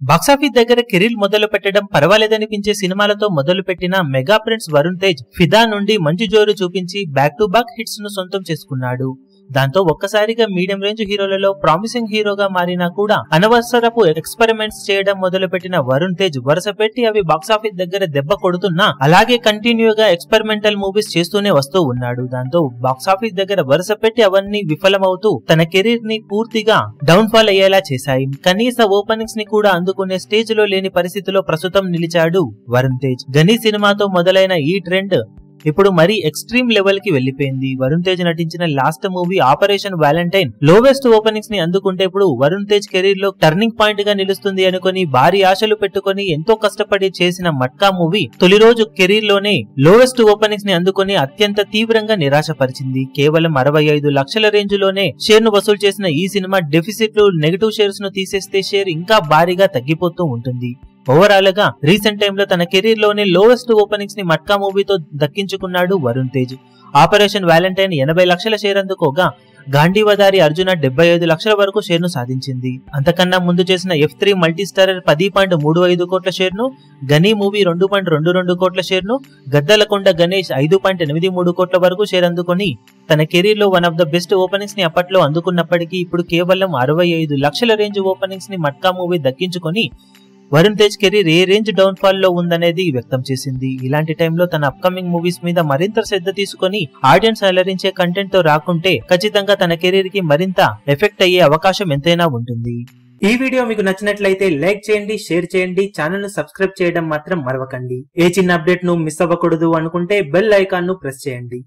Box office దగ్గర career మొదలు పెట్టడం పర్వాలేదనిపించే సినిమాలతో మొదలు పెట్టిన మెగా ప్రిన్స్ వరుణ్ తేజ్ ఫిదా నుండి మంచి జోరు చూపించి బ్యాక్ టు బ్యాక్ హిట్స్ ను సొంతం చేసుకున్నాడు. దాంతో ఒక్కసారిగా మీడియం రేంజ్ హీరోలలో ప్రామిసింగ్ హీరోగా మారినా కూడా అనవసరపు ఎక్స్పెరిమెంట్స్ చేయడం మొదలు పెట్టిన వరుణ్ తేజ్ వరుస పెట్టి అవి బాక్సాఫీస్ దగ్గర దెబ్బ కొడుతున్నా అలాగే కంటిన్యూగా ఎక్స్పెరిమెంటల్ మూవీస్ చేస్తూనే వస్తూ ఉన్నాడు. దాంతో బాక్సాఫీస్ దగ్గర వరుస పెట్టి అవన్నీ విఫలమవుతూ తన కెరీర్ ని పూర్తిగా డౌన్ ఫాల్ అయ్యేలా చేశాయి. కనీస ఓపెనింగ్స్ ని కూడా అందుకునే స్టేజ్ లో లేని పరిస్థితిలో ప్రస్తుతం నిలిచాడు వరుణ్ తేజ్. గనీ సినిమాతో మొదలైన ఈ ట్రెండ్ ఇప్పుడు మరీ ఎక్స్ట్రీమ్ లెవెల్ కి వెళ్లిపోయింది. వరుణ్ తేజ్ నటించిన last movie operation Valentine lowest openings ని అందుకుంటే ఇప్పుడు వరుణ్ తేజ్ కెరీర్ లో టర్నింగ్ పాయింట్ గా నిలుస్తుంది అనుకుని భారీ ఆశలు పెట్టుకుని ఎంతో కష్టపడి చేసిన మట్కా మూవీ తొలి రోజు కెరీర్ లోనే లోవెస్ట్ ఓపెనింగ్స్ ని అందుకుని అత్యంత తీవ్రంగా నిరాశపరిచింది. కేవలం 65 లక్షల రేంజ్ లోనే షేర్ ను వసూలు చేసిన ఈ సినిమా డెఫిసిట్ నెగటివ్ షేర్స్ ను తీసేస్తే షేర్ ఇంకా భారీగా తగ్గిపోతూ ఉంటుంది. ఓవరాల్ గా రీసెంట్ టైమ్ లో తన కెరీర్ లోనే లోవెస్ట్ ఓపెనింగ్స్ ని మట్కా మూవీతో దక్కించుకున్నాడు వరుణ్ తేజ్. ఆపరేషన్ వ్యాలంటైన్ 80 లక్షల షేర్ అందుకోగా గాంధీవదారి అర్జున 75 లక్షల వరకు షేర్ ను సాధించింది. అంతకన్నా ముందు చేసిన F3 మల్టీస్టారర్ 10.35 కోట్ల షేర్ ను, గనీ మూవీ 2.22 కోట్ల షేర్ ను, గద్దలకొండ గణేష్ 5.83 కోట్ల వరకు షేర్ అందుకొని తన కెరీర్ లో one of the best openings ని అప్పట్లో అందుకున్నప్పటికీ ఇప్పుడు కేవలం 65 లక్షల రేంజ్ ఓపెనింగ్స్ ని మట్కా మూవీ దక్కించుకొని వరుణ్ తేజ్ కెరీర్ ఏ రేంజ్ డౌన్ ఫాల్ లో ఉందనేది వ్యక్తం చేసింది. ఇలాంటి టైంలో తన అప్కమింగ్ మూవీస్ మీద మరింత శ్రద్ధ తీసుకుని ఆడియన్స్ అలరించే కంటెంట్ తో రాకుంటే ఖచ్చితంగా తన కెరీర్ కి మరింత ఎఫెక్ట్ అయ్యే అవకాశం ఎంతైనా ఉంటుంది. ఈ వీడియో మీకు నచ్చినట్లయితే లైక్ చేయండి, షేర్ చేయండి, ఛానల్ ను సబ్స్క్రైబ్ చేయడం మాత్రం మరవకండి. ఏ చిన్న అప్డేట్ ను మిస్ అవ్వకూడదు అనుకుంటే బెల్ ఐకాన్ ను ప్రెస్ చేయండి.